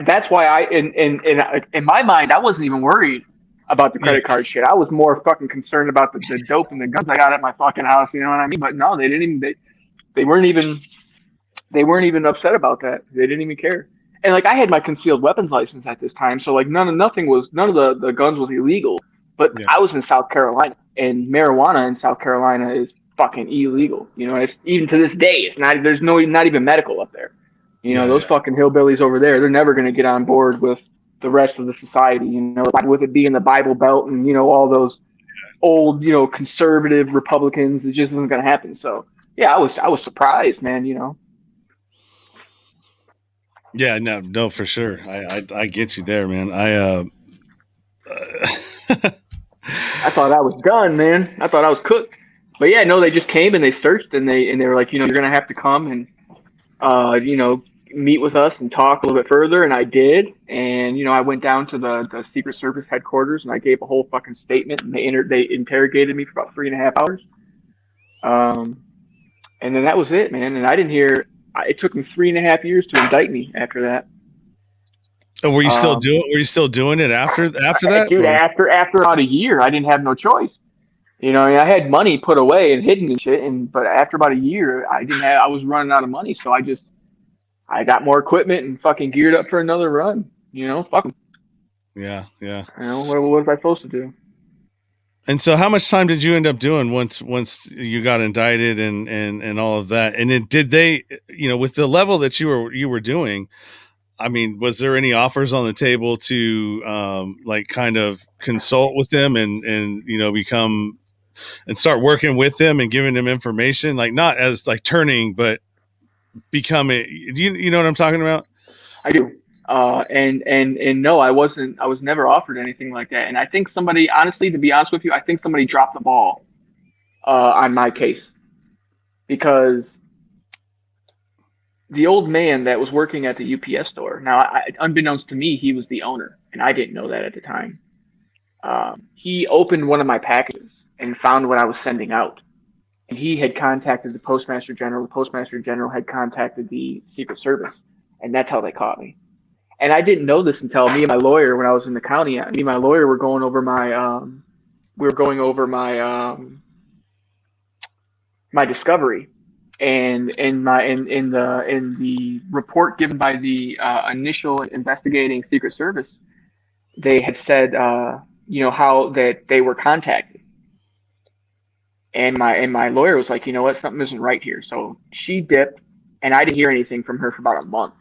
that's why in my mind, I wasn't even worried about the credit card shit. I was more fucking concerned about the dope and the guns I got at my fucking house. You know what I mean? But no, they didn't even, they weren't even upset about that. They didn't even care. And like I had my concealed weapons license at this time, so like none of the guns was illegal. But I was in South Carolina, and marijuana in South Carolina is fucking illegal. It's even to this day, it's not. There's not even medical up there. Those fucking hillbillies over there, they're never gonna get on board with the rest of the society. With it being the Bible Belt and all those old conservative Republicans, it just isn't gonna happen. So yeah, I was surprised, man. yeah, no, for sure. I get you there, man. I thought I was done, man. I thought I was cooked. But yeah, no, they just came and they searched and they were like, you're gonna have to come and meet with us and talk a little bit further, and I did. And I went down to the Secret Service headquarters and I gave a whole fucking statement, and they interrogated me for about 3.5 hours. And then that was it, man. And I didn't hear. It took me 3.5 years to indict me after that. Oh, were you still doing it after that? Dude, after about a year, I didn't have no choice. I had money put away and hidden and shit, but after about a year, I was running out of money, so I got more equipment and fucking geared up for another run. Fuck 'em. Yeah. What was I supposed to do? And so how much time did you end up doing once you got indicted and all of that? And then did they, with the level that you were doing, I mean, was there any offers on the table to like kind of consult with them and become and start working with them and giving them information, like not as like turning, but becoming, do you know what I'm talking about? I do. And no, I was never offered anything like that. And I think somebody, honestly, to be honest with you, I think somebody dropped the ball on my case, because the old man that was working at the UPS store, now, unbeknownst to me, he was the owner, and I didn't know that at the time. He opened one of my packages and found what I was sending out. And he had contacted the Postmaster General. The Postmaster General had contacted the Secret Service, and that's how they caught me. And I didn't know this until me and my lawyer, when I was in the county, me and my lawyer were going over my discovery, and in the report given by the initial investigating Secret Service, they had said how that they were contacted. And my lawyer was like, you know what, something isn't right here. So she dipped, and I didn't hear anything from her for about a month.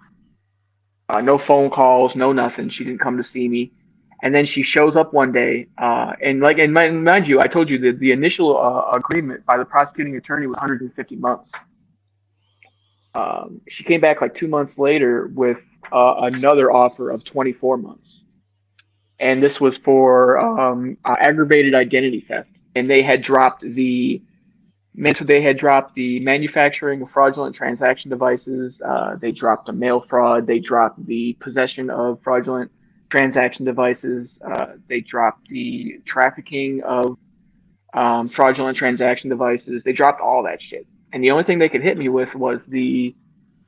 No phone calls, no nothing. She didn't come to see me. And then she shows up one day, and mind you, I told you that the initial agreement by the prosecuting attorney was 150 months. She came back like 2 months later with another offer of 24 months, and this was for aggravated identity theft. And they had dropped the manufacturing of fraudulent transaction devices. They dropped the mail fraud. They dropped the possession of fraudulent transaction devices. They dropped the trafficking of fraudulent transaction devices. They dropped all that shit. And the only thing they could hit me with was the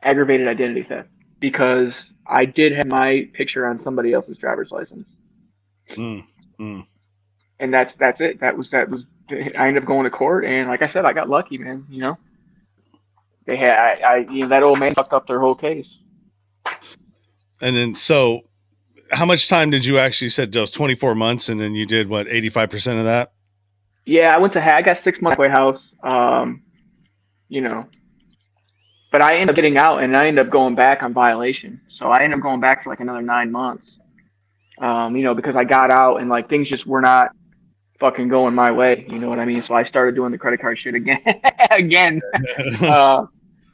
aggravated identity theft, because I did have my picture on somebody else's driver's license. And that's it. That was. I ended up going to court, and like I said, I got lucky, man. You know, they had that old man fucked up their whole case. And then, so how much time did you actually said those 24 months, and then you did what, 85% of that? Yeah, I got 6 months halfway house. You know, but I ended up getting out, and I ended up going back on violation. So I ended up going back for like another 9 months. You know, because I got out and like things just were not fucking going my way, you know what I mean? So I started doing the credit card shit again.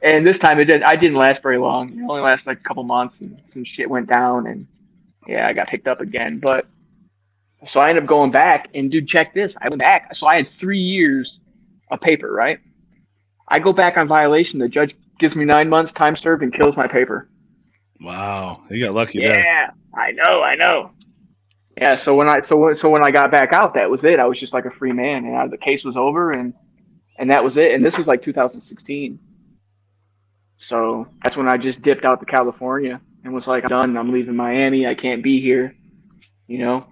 And this time I didn't last very long. It only lasted like a couple months, and some shit went down, and yeah, I got picked up again. But so I ended up going back, and dude, check this. I went back. So I had 3 years of paper, right? I go back on violation. The judge gives me 9 months time served and kills my paper. Wow. You got lucky there. Yeah, I know. Yeah, so when I got back out, that was it. I was just like a free man, and the case was over, and that was it. And this was like 2016. So that's when I just dipped out to California and was like, I'm done. I'm leaving Miami. I can't be here. You know.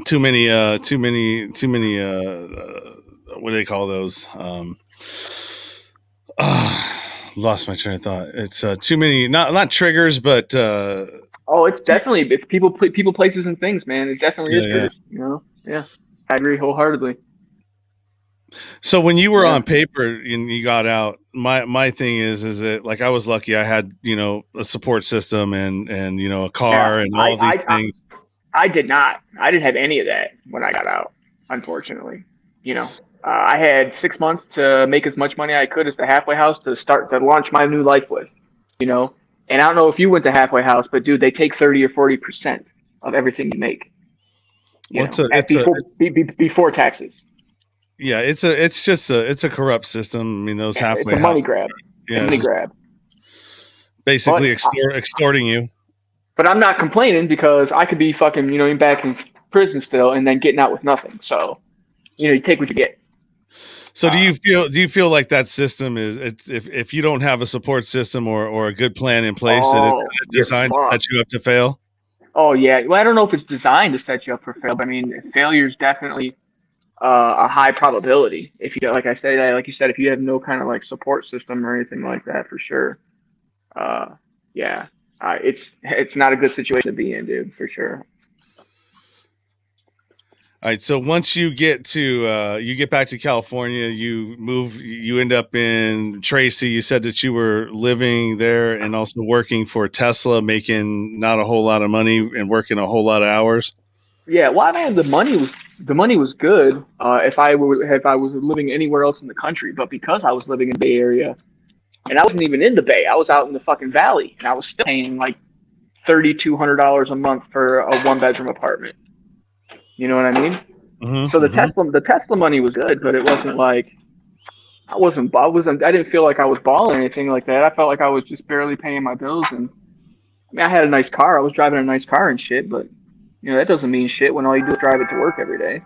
Too many. What do they call those? Lost my train of thought. It's too many. Not triggers, but. Oh, it's people, places, and things, man. It definitely is triggers. You know. Yeah, I agree wholeheartedly. So when you were on paper and you got out, my thing is that like I was lucky. I had, you know, a support system and you know, a car and all these things. I did not. I didn't have any of that when I got out, unfortunately. You know, I had 6 months to make as much money I could as the halfway house to launch my new life with. You know, and I don't know if you went to halfway house, but dude, they take 30 or 40% of everything you make. Before taxes. Yeah, it's just a corrupt system. I mean, those halfway it's a money grab. Yeah, money grab. Basically extorting you. But I'm not complaining, because I could be fucking, you know, back in prison still and then getting out with nothing. So, you know, you take what you get. So do you feel like that system is if you don't have a support system or a good plan in place, that it's designed to set you up to fail? Oh yeah. Well, I don't know if it's designed to set you up for fail, but I mean, failure is definitely a high probability. If you, like you said, if you have no kind of like support system or anything like that, for sure. It's not a good situation to be in, dude, for sure. All right. So once you get back to California, you end up in Tracy. You said that you were living there and also working for Tesla, making not a whole lot of money and working a whole lot of hours. Yeah. Well, I mean, the money was good. If I was living anywhere else in the country, but because I was living in the Bay Area, and I wasn't even in the Bay, I was out in the fucking Valley, and I was still paying like $3,200 a month for a 1-bedroom apartment. You know what I mean? Mm-hmm, so the Tesla money was good, but it wasn't like I didn't feel like I was balling or anything like that. I felt like I was just barely paying my bills, and I mean, I had a nice car. I was driving a nice car and shit, but you know, that doesn't mean shit when all you do is drive it to work every day.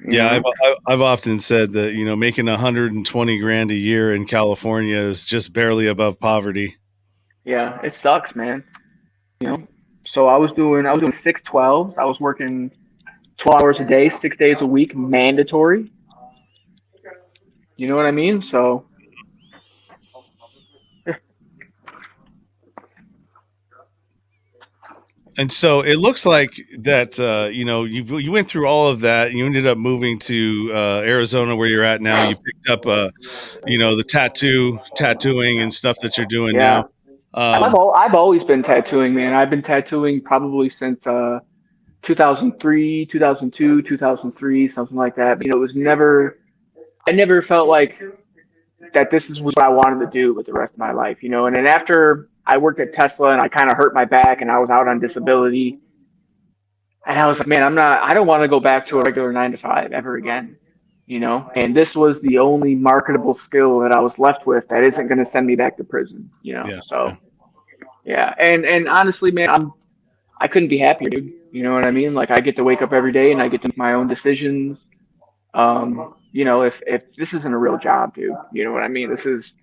Yeah, I've often said that, you know, making $120,000 a year in California is just barely above poverty. Yeah, it sucks, man. You know, so I was doing 6/12s. I was working 12 hours a day, 6 days a week, mandatory. You know what I mean? So. And so it looks like that, you know, you went through all of that. You ended up moving to Arizona, where you're at now. You picked up, you know, the tattooing and stuff that you're doing now. I've always been tattooing, man. I've been tattooing probably since 2003, 2002, 2003, something like that. You know, I never felt like that this is what I wanted to do with the rest of my life, you know. And then after I worked at Tesla and I kind of hurt my back and I was out on disability, and I was like, man, I don't want to go back to a regular 9 to 5 ever again, you know. And this was the only marketable skill that I was left with that isn't going to send me back to prison, you know. Yeah. So yeah, and honestly, man, I couldn't be happier, dude. You know what I mean? Like I get to wake up every day and I get to make my own decisions. You know, if this isn't a real job, dude, you know what I mean? This is,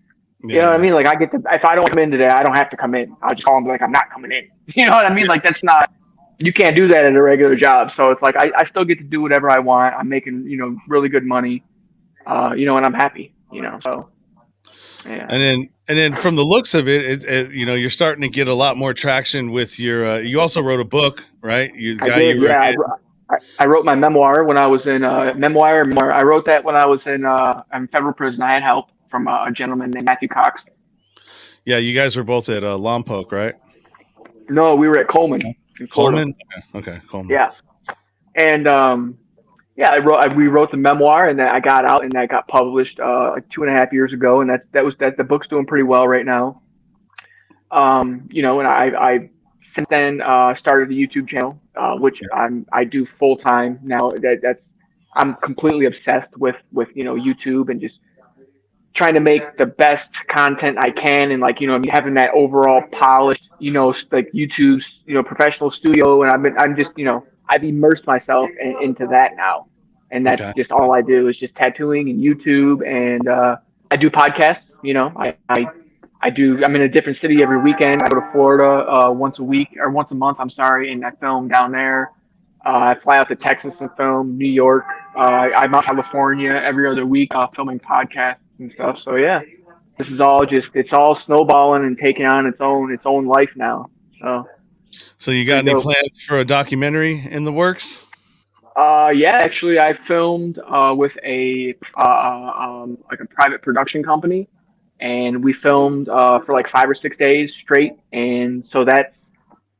you know what I mean? Like I get to, if I don't come in today, I don't have to come in. I'll just call them like I'm not coming in. You know what I mean? Like that's not, you can't do that in a regular job. So it's like I still get to do whatever I want. I'm making, you know, really good money. You know, and I'm happy, you know. So yeah. And then from the looks of it, you know, you're starting to get a lot more traction with your. You also wrote a book, right? I wrote my memoir when I was in memoir. I wrote that when I was in federal prison. I had help from a gentleman named Matthew Cox. Yeah, you guys were both at Lompoc, right? No, we were at Coleman. Coleman. Okay, Coleman. Yeah, and we wrote the memoir, and then I got out, and that got published like 2.5 years ago, and that the book's doing pretty well right now. You know, and I since then started a YouTube channel, which I do full time now. I'm completely obsessed with you know YouTube and just trying to make the best content I can, and like you know having that overall polished you know like YouTube's you know professional studio, and I'm just you know I've immersed myself into that now, and that's just all I do is just tattooing and YouTube, and I do podcasts. You know I'm in a different city every weekend. I go to Florida once a month, I'm sorry, and I film down there. I fly out to Texas and film, New York. I'm out in California every other week filming podcasts and stuff. So yeah, this is all it's all snowballing and taking on its own life now. So you got any plans for a documentary in the works? Yeah, actually I filmed with a like a private production company. And we filmed for like 5 or 6 days straight, and so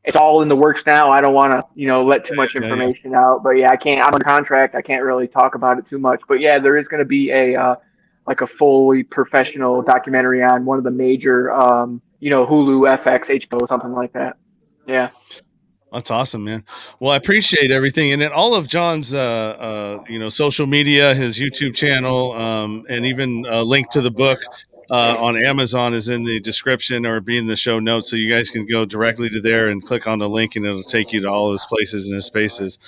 it's all in the works now. I don't want to, you know, let too much information out, but yeah, I can't. I'm under contract. I can't really talk about it too much, but yeah, there is going to be like a fully professional documentary on one of the major, you know, Hulu, FX, HBO, something like that. Yeah. That's awesome, man. Well, I appreciate everything. And then all of John's, you know, social media, his YouTube channel, and even a link to the book on Amazon is in the description or be in the show notes. So you guys can go directly to there and click on the link and it'll take you to all his places and his spaces.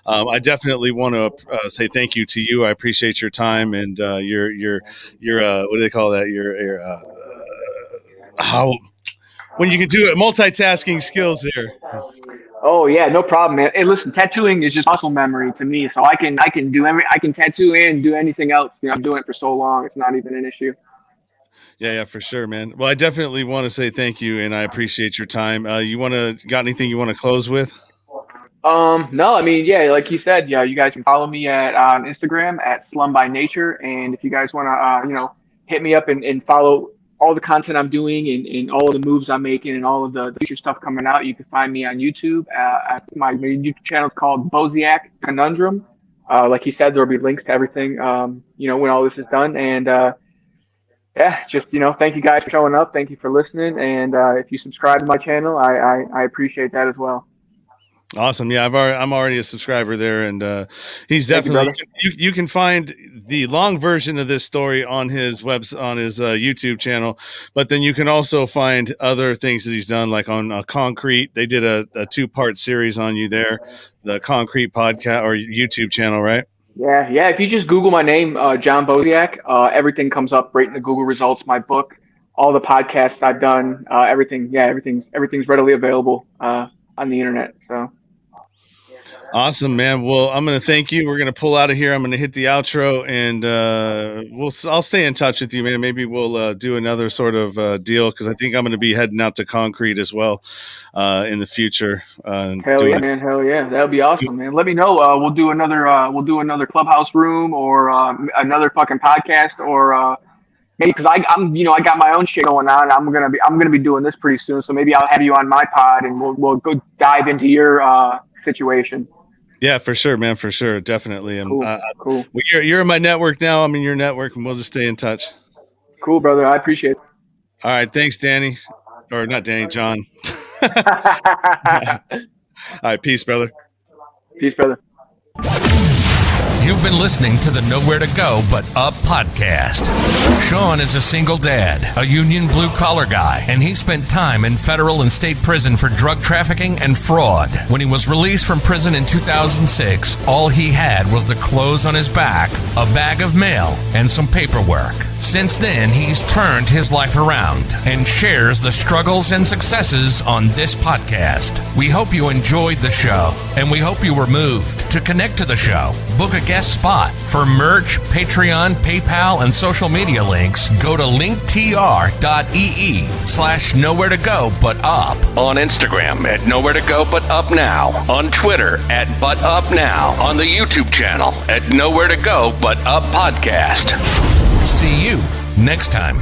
I definitely want to say thank you to you. I appreciate your time and your what do they call that? Your how, when you can do it, multitasking skills there. Oh yeah, no problem, man. Hey, listen, tattooing is just muscle memory to me, so I can tattoo and do anything else. You know, I'm doing it for so long; it's not even an issue. Yeah, for sure, man. Well, I definitely want to say thank you, and I appreciate your time. Got anything you want to close with? No, I mean, yeah, like you said, yeah, you guys can follow me on Instagram at Slum by Nature, and if you guys want to, you know, hit me up and follow all the content I'm doing and all of the moves I'm making and all of the future stuff coming out, you can find me on YouTube. My YouTube channel is called Boseak Conundrum. Like he said, there'll be links to everything, you know, when all this is done. And yeah, just, you know, thank you guys for showing up. Thank you for listening. And if you subscribe to my channel, I appreciate that as well. Awesome. Yeah, I'm already a subscriber there, and he's definitely. You can find the long version of this story on his YouTube channel, but then you can also find other things that he's done, like on Concrete. They did a 2-part series on you there, the Concrete podcast or YouTube channel, right? Yeah. If you just Google my name, John Boseak, everything comes up right in the Google results. My book, all the podcasts I've done, everything. Yeah, everything's readily available on the internet. So. Awesome, man. Well, I'm going to thank you. We're going to pull out of here. I'm going to hit the outro, and I'll stay in touch with you, man. Maybe we'll do another sort of deal, because I think I'm going to be heading out to Concrete as well in the future. Hell yeah, man. Hell yeah. That would be awesome, man. Let me know. We'll do another clubhouse room or another fucking podcast, or maybe, because I'm I got my own shit going on. I'm gonna be doing this pretty soon, so maybe I'll have you on my pod and we'll go dive into your situation. Yeah, for sure, man. For sure. Definitely. Cool. Well, you're in my network now. I'm in your network, and we'll just stay in touch. Cool, brother. I appreciate it. All right. Thanks, Danny. Or not Danny, John. All right. Peace, brother. Peace, brother. You've been listening to the Nowhere to Go But Up podcast. Sean is a single dad, a union blue-collar guy, and he spent time in federal and state prison for drug trafficking and fraud. When he was released from prison in 2006, all he had was the clothes on his back, a bag of mail, and some paperwork. Since then, he's turned his life around and shares the struggles and successes on this podcast. We hope you enjoyed the show, and we hope you were moved. To connect to the show, book a guest spot. For merch, Patreon, PayPal, and social media links, go to linktr.ee/nowheretogobutupnow. On Instagram at nowheretogobutupnow. On Twitter at butupnow. On the YouTube channel at Nowhere to Go But Up Podcast. See you next time.